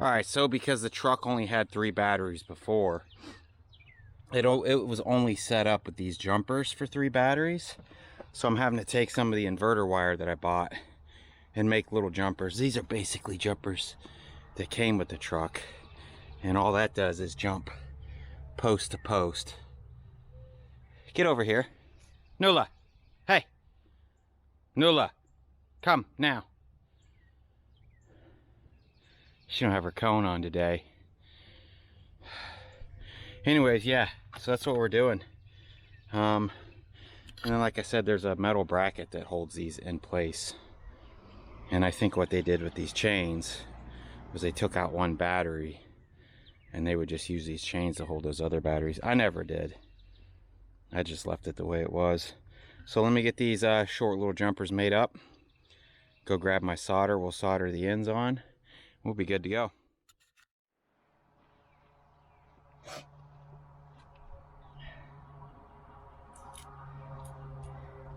Alright, so because the truck only had 3 batteries before, it was only set up with these jumpers for 3 batteries. So I'm having to take some of the inverter wire that I bought and make little jumpers. These are basically jumpers that came with the truck. And all that does is jump post to post. Get over here. Nula. Hey. Nula. Come now. She don't have her cone on today. Anyways, yeah, so that's what we're doing. And then like I said, there's a metal bracket that holds these in place. And I think what they did with these chains was they took out one battery and they would just use these chains to hold those other batteries. I never did. I just left it the way it was. So let me get these short little jumpers made up. Go grab my solder. We'll solder the ends on. We'll be good to go.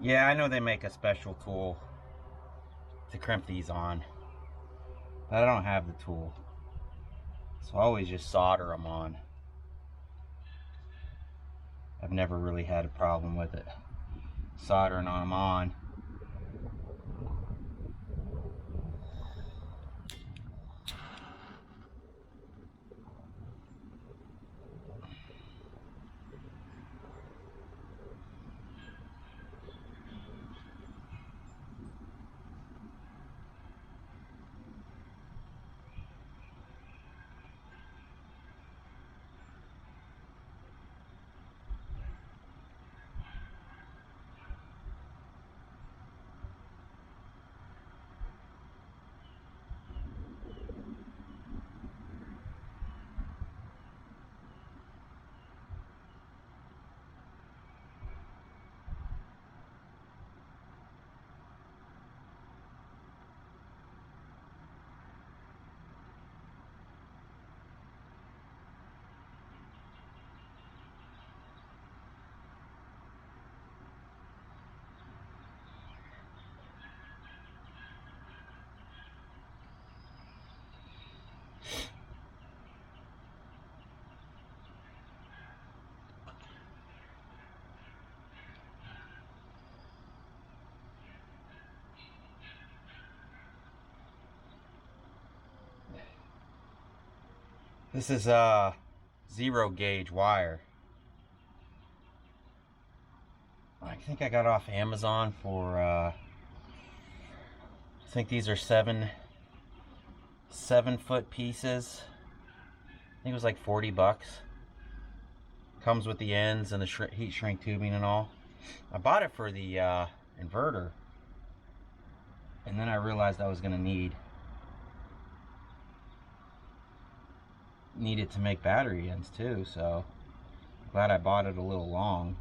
Yeah, I know they make a special tool to crimp these on, but I don't have the tool. So I always just solder them on. I've never really had a problem with it. Soldering them on. This is 0 gauge wire. I think I got off Amazon for I think these are 7-foot pieces. I think it was like 40 bucks. Comes with the ends and the heat shrink tubing and all. I bought it for the inverter, and then I realized I was gonna need it to make battery ends too, so glad I bought it a little long.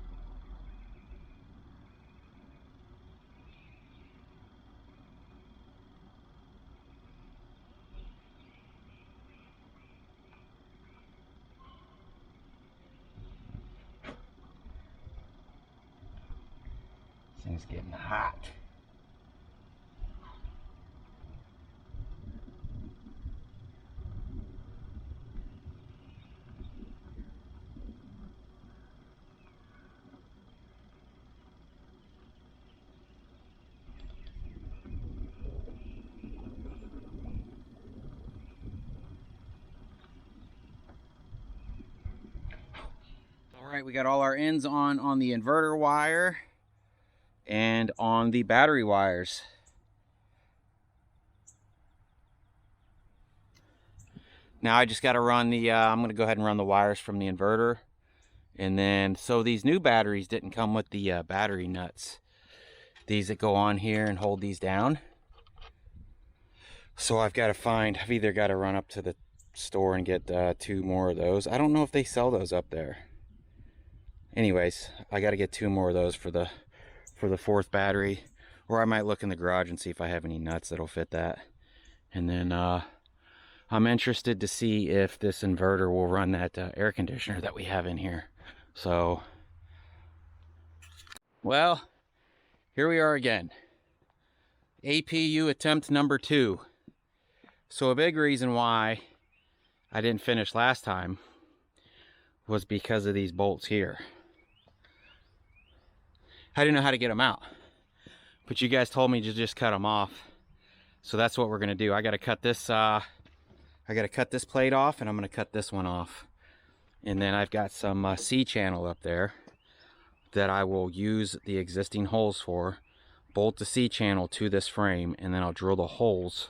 This thing's getting hot. Alright, we got all our ends on the inverter wire and on the battery wires. Now I just got to run the, I'm going to go ahead and run the wires from the inverter. And then, so these new batteries didn't come with the battery nuts. These that go on here and hold these down. So I've either got to run up to the store and get 2 more of those. I don't know if they sell those up there. Anyways, I got to get 2 more of those for the 4th battery, or I might look in the garage and see if I have any nuts that'll fit that. And then I'm interested to see if this inverter will run that air conditioner that we have in here. So, well, here we are again. APU attempt number 2. So a big reason why I didn't finish last time was because of these bolts here. I didn't know how to get them out, but you guys told me to just cut them off. So that's what we're gonna do. I gotta cut this plate off, and I'm gonna cut this one off. And then I've got some C-channel up there that I will use the existing holes for, bolt the C-channel to this frame, and then I'll drill the holes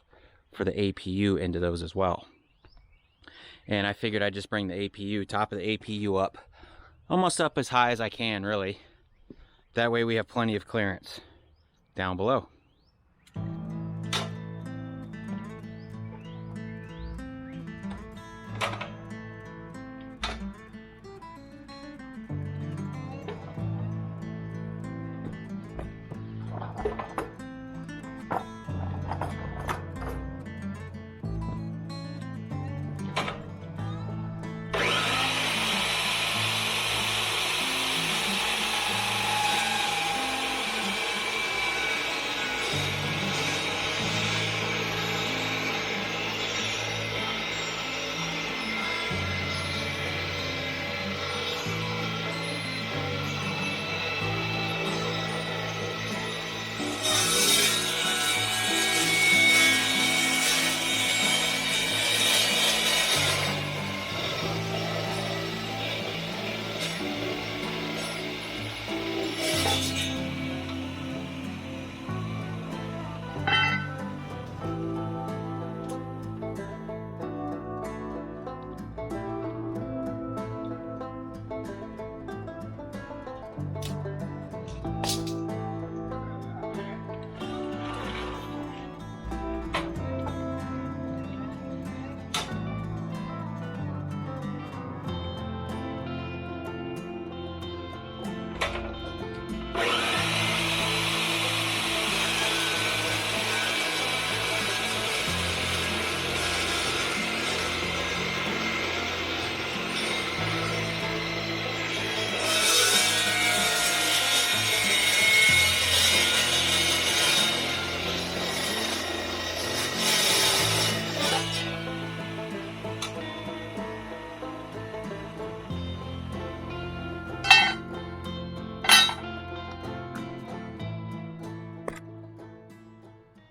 for the APU into those as well. And I figured I'd just bring the APU, top of the APU up, almost up as high as I can, really. That way we have plenty of clearance down below.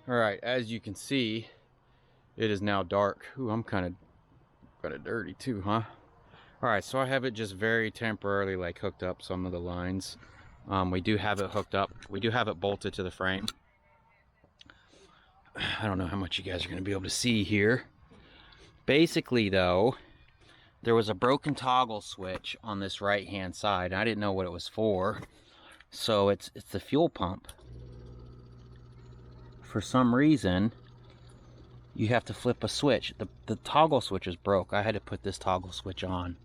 All right, as you can see, it is now dark. Ooh, I'm kind of dirty too, huh? All right, so I have it just very temporarily like hooked up some of the lines. We do have it hooked up. We do have it bolted to the frame. I don't know how much you guys are going to be able to see here. Basically, though, there was a broken toggle switch on this right-hand side. I didn't know what it was for. So it's the fuel pump. For some reason, you have to flip a switch. The toggle switch is broke. I had to put this toggle switch on.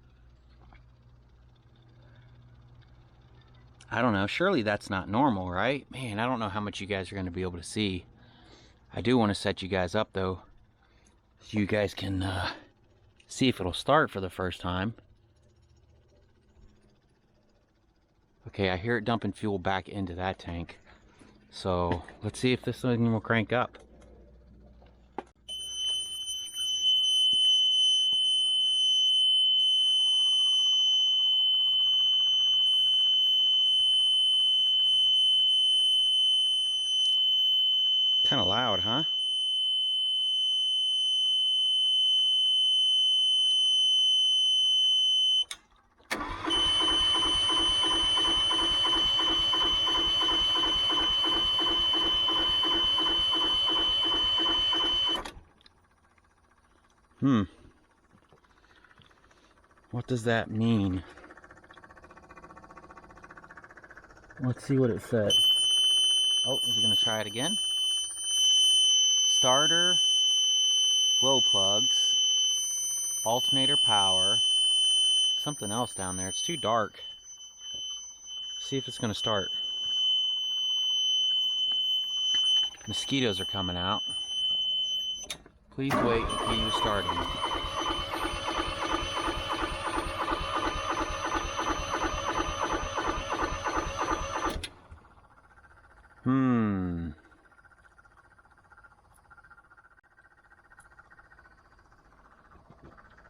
I don't know. Surely that's not normal, right? Man, I don't know how much you guys are going to be able to see. I do want to set you guys up, though, so you guys can see if it'll start for the first time. Okay, I hear it dumping fuel back into that tank. So let's see if this thing will crank up. Kind of loud, huh? What does that mean? Let's see what it says. Oh, is it going to try it again? Starter, glow plugs, alternator power, something else down there. It's too dark. See if it's going to start. Mosquitoes are coming out. Please wait until you start starting.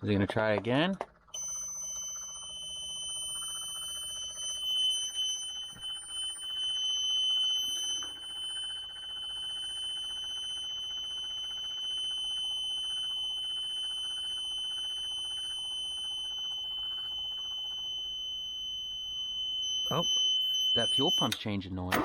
Is he gonna try again? Oh, that fuel pump's changing noise.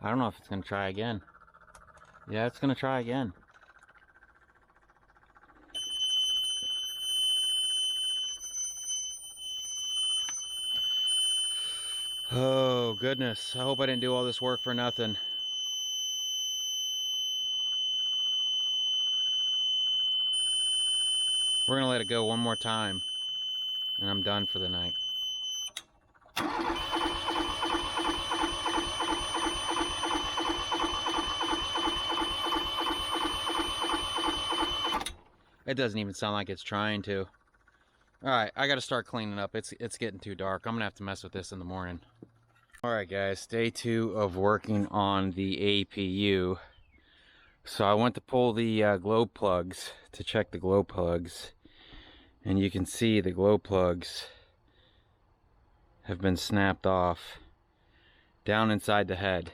I don't know if it's gonna try again. Yeah, it's gonna try again. Oh, goodness. I hope I didn't do all this work for nothing. We're gonna let it go one more time, and I'm done for the night. It doesn't even sound like it's trying to. Alright, I gotta start cleaning up. It's getting too dark. I'm gonna have to mess with this in the morning. Alright guys, day 2 of working on the APU. So I went to pull the glow plugs to check the glow plugs. And you can see the glow plugs have been snapped off down inside the head.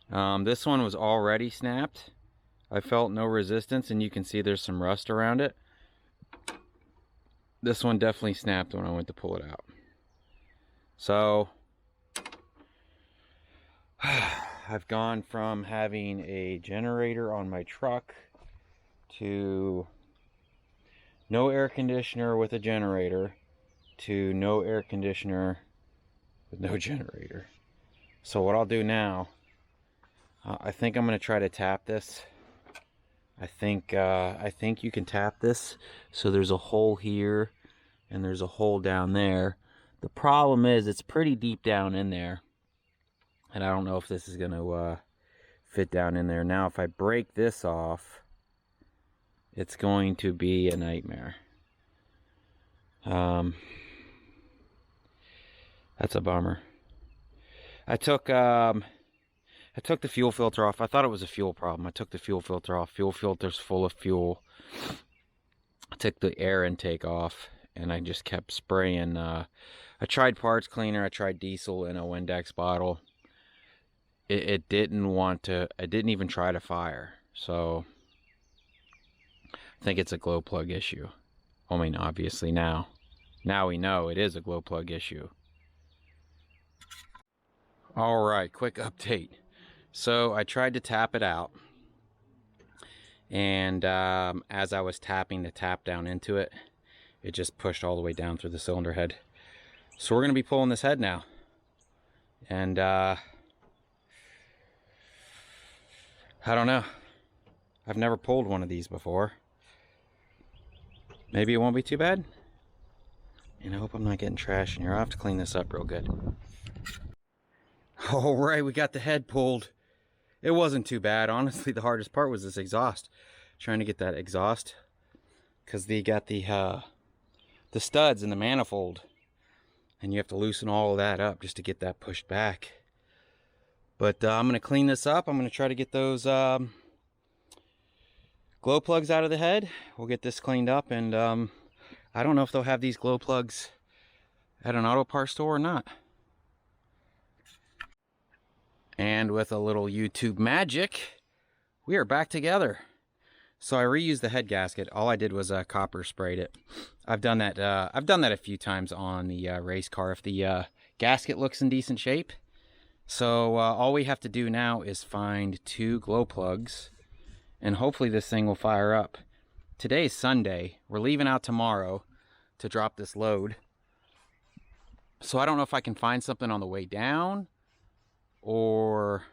This one was already snapped. I felt no resistance, and you can see there's some rust around it. This one definitely snapped when I went to pull it out. So I've gone from having a generator on my truck to no air conditioner with a generator to no air conditioner with no generator. So what I'll do now, I think I'm going to try to tap this. I think you can tap this. So there's a hole here and there's a hole down there. The problem is it's pretty deep down in there, and I don't know if this is going to fit down in there. Now if I break this off, it's going to be a nightmare. That's a bummer. I took the fuel filter off. I thought it was a fuel problem. I took the fuel filter off. Fuel filter's full of fuel. I took the air intake off, and I just kept spraying. I tried parts cleaner. I tried diesel in a Windex bottle. It didn't want to. It didn't even try to fire. So I think it's a glow plug issue. I mean, obviously now we know it is a glow plug issue. All right, quick update. So I tried to tap it out, and as I was tapping the tap down into it, it just pushed all the way down through the cylinder head. So we're going to be pulling this head now, and I don't know. I've never pulled one of these before. Maybe it won't be too bad. And I hope I'm not getting trash in here. I'll have to clean this up real good. All right, we got the head pulled. It wasn't too bad. Honestly, the hardest part was this exhaust. Trying to get that exhaust, because they got the studs in the manifold, and you have to loosen all of that up just to get that pushed back. But I'm going to clean this up. I'm going to try to get those glow plugs out of the head. We'll get this cleaned up, and I don't know if they'll have these glow plugs at an auto parts store or not. And with a little YouTube magic, we are back together. So I reused the head gasket. All I did was copper sprayed it. I've done that a few times on the race car if the gasket looks in decent shape. So all we have to do now is find 2 glow plugs, and hopefully this thing will fire up. Today's Sunday. We're leaving out tomorrow to drop this load. So I don't know if I can find something on the way down, or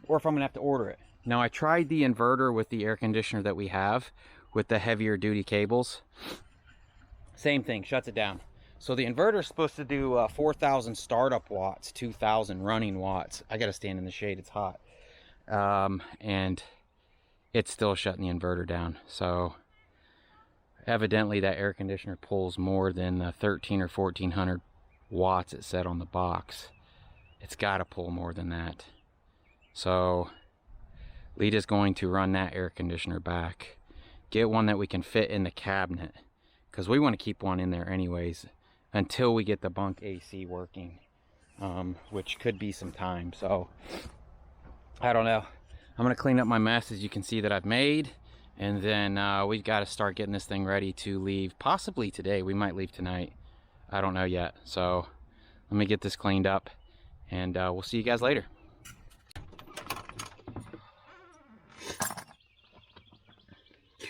if I'm gonna have to order it. Now I tried the inverter with the air conditioner that we have with the heavier duty cables. Same thing, shuts it down. So the inverter is supposed to do 4,000 startup watts, 2,000 running watts. I gotta stand in the shade, it's hot. And it's still shutting the inverter down. So evidently that air conditioner pulls more than the 13 or 1400 watts it said on the box. It's got to pull more than that. So Lita's going to run that air conditioner back, get one that we can fit in the cabinet, because we want to keep one in there anyways until we get the bunk AC working, which could be some time. So I don't know. I'm gonna clean up my mess, as you can see, that I've made, and then we've got to start getting this thing ready to leave, possibly today. We might leave tonight, I don't know yet. So let me get this cleaned up, and we'll see you guys later.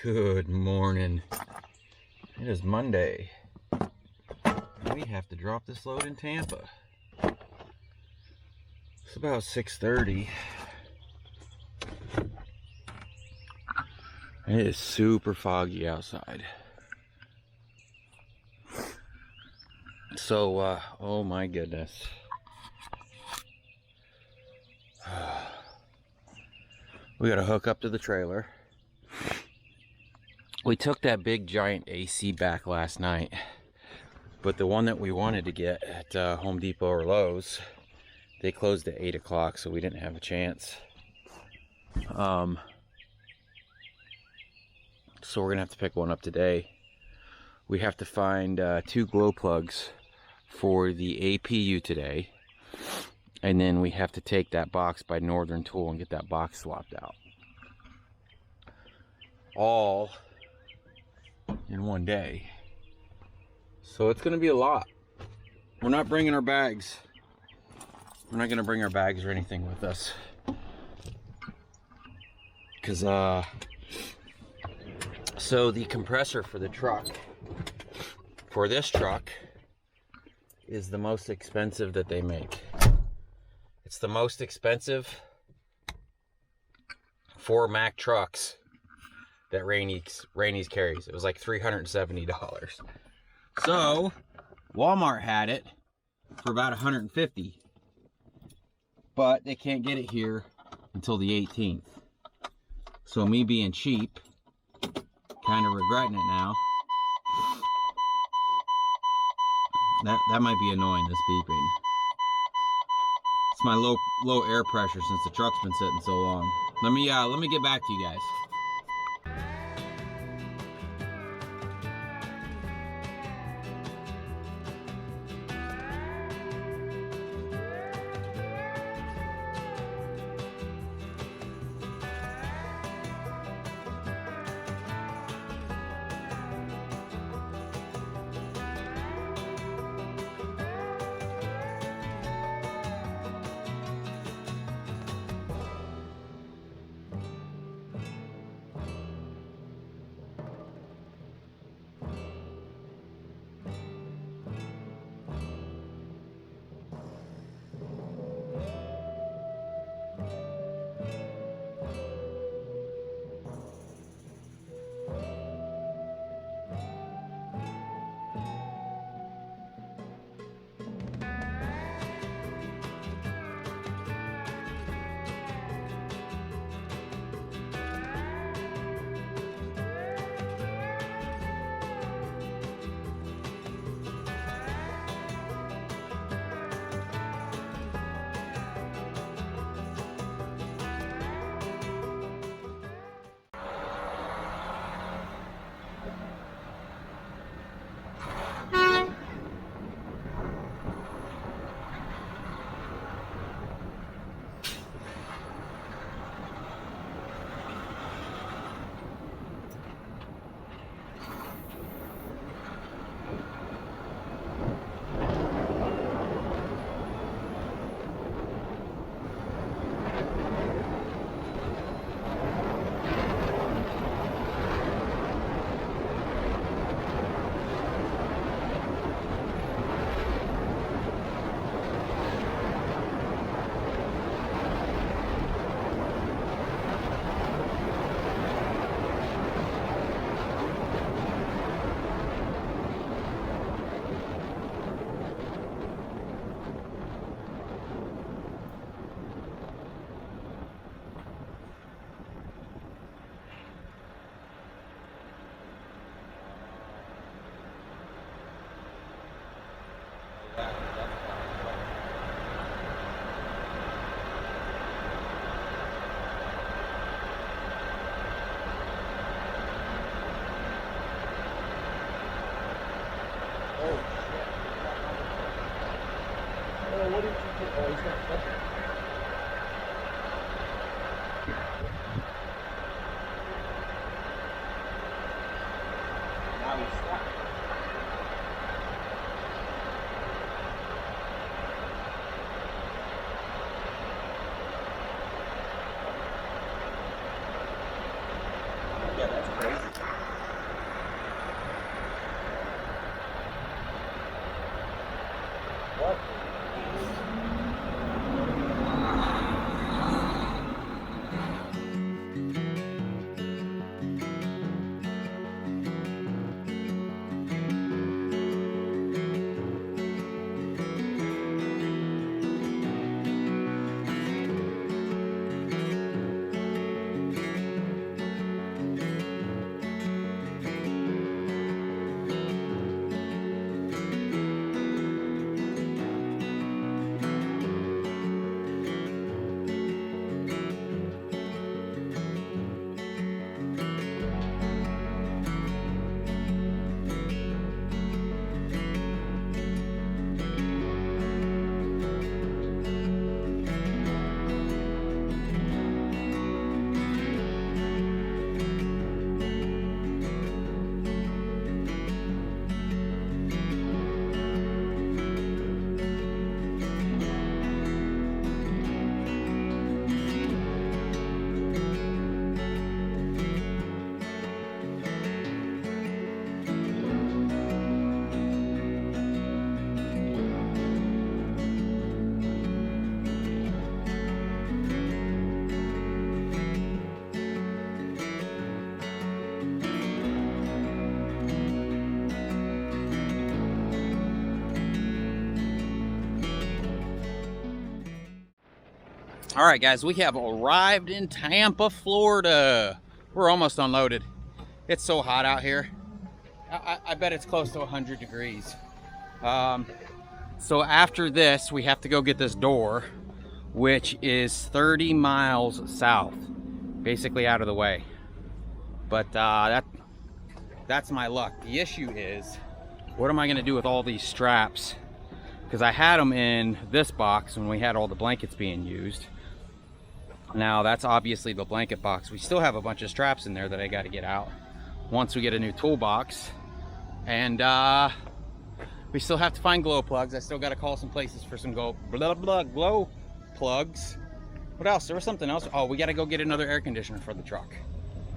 Good morning. It is Monday. We have to drop this load in Tampa. It's about 6:30. It is super foggy outside. So, oh my goodness. We gotta hook up to the trailer. We took that big giant AC back last night, but the one that we wanted to get at Home Depot or Lowe's, they closed at 8 o'clock, so we didn't have a chance. So we're gonna have to pick one up today. We have to find 2 glow plugs for the APU today, and then we have to take that box by Northern Tool and get that box swapped out. All in one day. So it's gonna be a lot. We're not bringing our bags. We're not gonna bring our bags or anything with us, because so the compressor for the truck, for this truck, is the most expensive that they make. It's the most expensive for Mack trucks that Rainey's carries. It was like $370. So Walmart had it for about $150, but they can't get it here until the 18th. So me being cheap, kind of regretting it now. That might be annoying, this beeping. It's my low air pressure since the truck's been sitting so long. Let me get back to you guys. what did you put? Oh, he's got stuff. Now he's stuck. Yeah, that's crazy. What? All right, guys, we have arrived in Tampa, Florida. We're almost unloaded. It's so hot out here. I bet it's close to 100 degrees. So after this, we have to go get this door, which is 30 miles south, basically out of the way. But that's my luck. The issue is, what am I gonna do with all these straps? Because I had them in this box when we had all the blankets being used. Now that's obviously the blanket box. We still have a bunch of straps in there that I got to get out once we get a new toolbox. And we still have to find glow plugs. I still got to call some places for some glow plugs. What else? There was something else. Oh, we got to go get another air conditioner for the truck.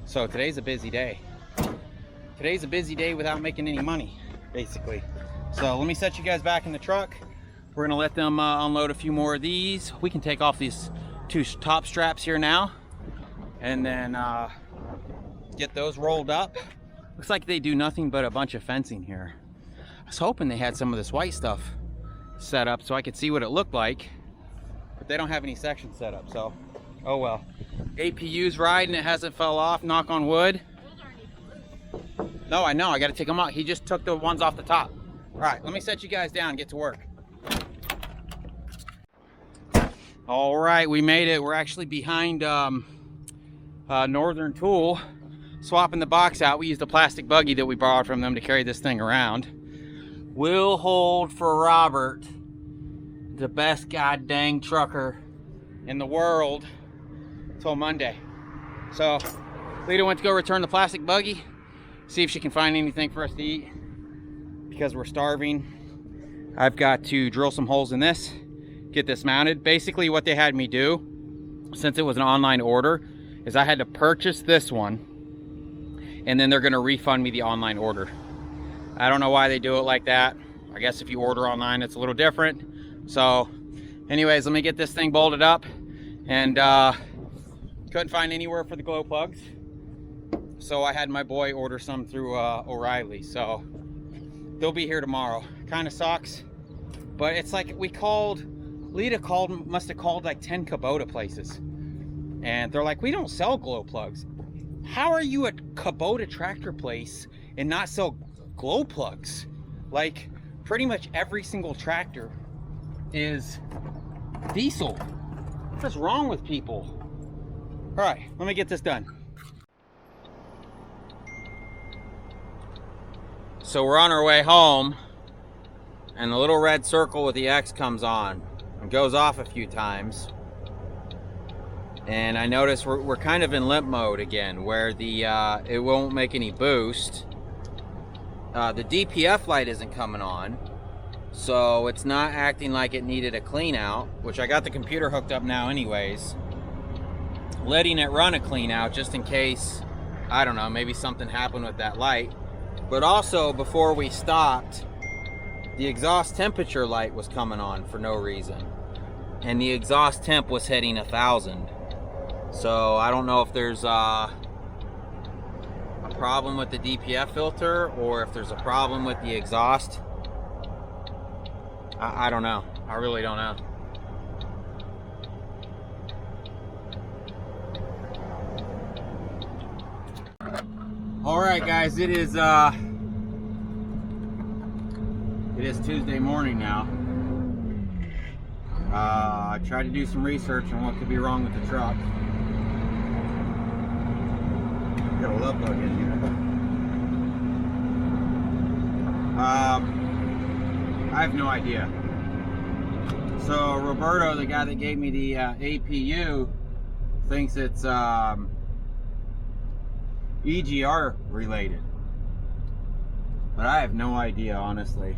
So today's a busy day. Today's a busy day without making any money, basically. So let me set you guys back in the truck. We're gonna let them unload a few more of these. We can take off these two top straps here now and then get those rolled up. Looks like they do nothing but a bunch of fencing here. I was hoping they had some of this white stuff set up so I could see what it looked like, but they don't have any sections set up, so oh well. APU's riding, it hasn't fell off, knock on wood. No, I know, I gotta take them out. He just took the ones off the top. All right, let me set you guys down and get to work. All right, we made it. We're actually behind Northern Tool, swapping the box out. We used a plastic buggy that we borrowed from them to carry this thing around. We'll hold for Robert, the best goddamn trucker in the world, till Monday. So Lita went to go return the plastic buggy, see if she can find anything for us to eat, because we're starving. I've got to drill some holes in this, get this mounted. Basically what they had me do, since it was an online order, is I had to purchase this one and then they're gonna refund me the online order. I don't know why they do it like that. I guess if you order online it's a little different. So anyways, let me get this thing bolted up, and couldn't find anywhere for the glow plugs, so I had my boy order some through O'Reilly. So they'll be here tomorrow. Kind of sucks, but it's like Lita must have called like 10 Kubota places, and they're like, we don't sell glow plugs. How are you a Kubota tractor place and not sell glow plugs? Like, pretty much every single tractor is diesel. What's wrong with people? All right, let me get this done. So we're on our way home, and the little red circle with the X comes on. It goes off a few times. And I notice we're kind of in limp mode again, where the it won't make any boost. The DPF light isn't coming on, so it's not acting like it needed a clean out, which I got the computer hooked up now anyways. Letting it run a clean out just in case, I don't know, maybe something happened with that light. But also, before we stopped, the exhaust temperature light was coming on for no reason. And the exhaust temp was hitting 1,000. So I don't know if there's a problem with the DPF filter or if there's a problem with the exhaust. I don't know. I really don't know. Alright guys, it is Tuesday morning now. I tried to do some research on what could be wrong with the truck. Got a love bug in here. I have no idea. So Roberto, the guy that gave me the APU, thinks it's EGR related, but I have no idea, honestly.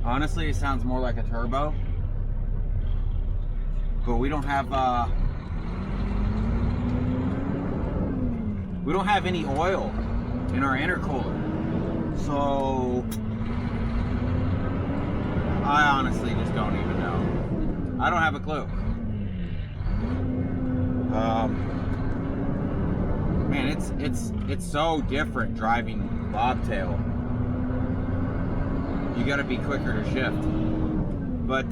Honestly, it sounds more like a turbo, but we don't have any oil in our intercooler, so I honestly just don't even know. I don't have a clue. Man, it's so different driving bobtail. You got to be quicker to shift. But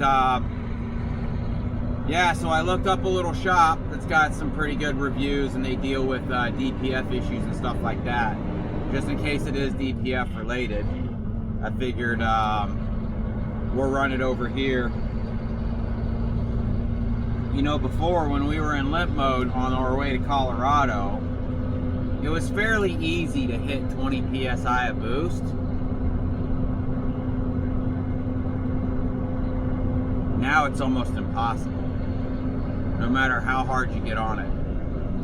yeah, so I looked up a little shop that's got some pretty good reviews, and they deal with DPF issues and stuff like that. Just in case it is DPF related, I figured we'll run it over here. You know, before, when we were in limp mode on our way to Colorado, it was fairly easy to hit 20 PSI of boost. Now it's almost impossible, no matter how hard you get on it.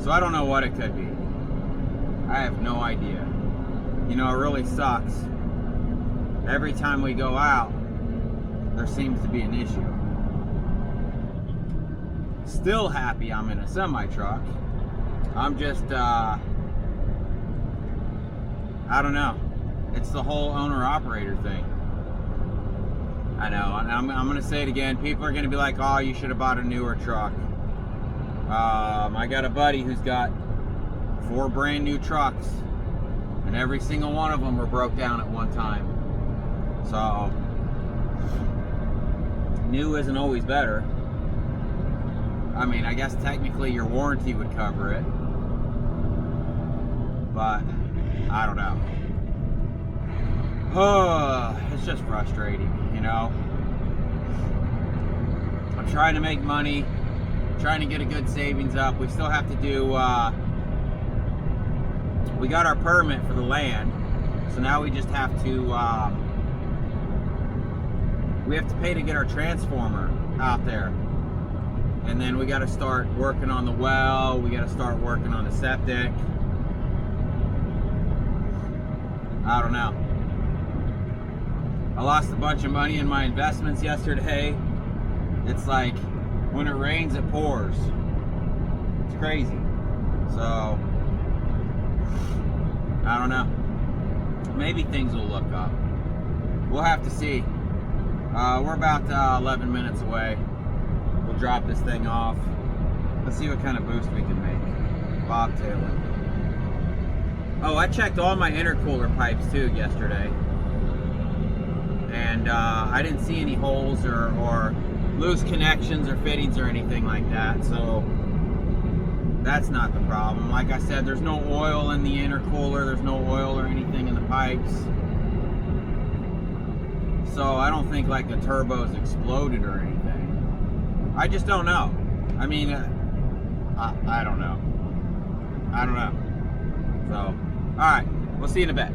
So I don't know what it could be. I have no idea. You know, it really sucks. Every time we go out, there seems to be an issue. Still happy I'm in a semi-truck. I'm just, I don't know. It's the whole owner-operator thing. I know, and I'm going to say it again. People are going to be like, oh, you should have bought a newer truck. I got a buddy who's got 4 brand new trucks, and every single one of them were broke down at one time. So, new isn't always better. I mean, I guess technically your warranty would cover it, but I don't know. It's just frustrating, you know. I'm trying to make money, trying to get a good savings up. We still have to do, we got our permit for the land, so now we just have to, we have to pay to get our transformer out there. And then we got to start working on the well, we got to start working on the septic. I don't know. I lost a bunch of money in my investments yesterday. It's like, when it rains, it pours. It's crazy. So, I don't know. Maybe things will look up. We'll have to see. We're about 11 minutes away. We'll drop this thing off. Let's see what kind of boost we can make. Bobtailing. Oh, I checked all my intercooler pipes too yesterday. And I didn't see any holes or loose connections or fittings or anything like that. So that's not the problem. Like I said, there's no oil in the intercooler. There's no oil or anything in the pipes. So I don't think like the turbo's exploded or anything. I just don't know. I mean, I don't know. I don't know. So, all right, we'll see you in a bit.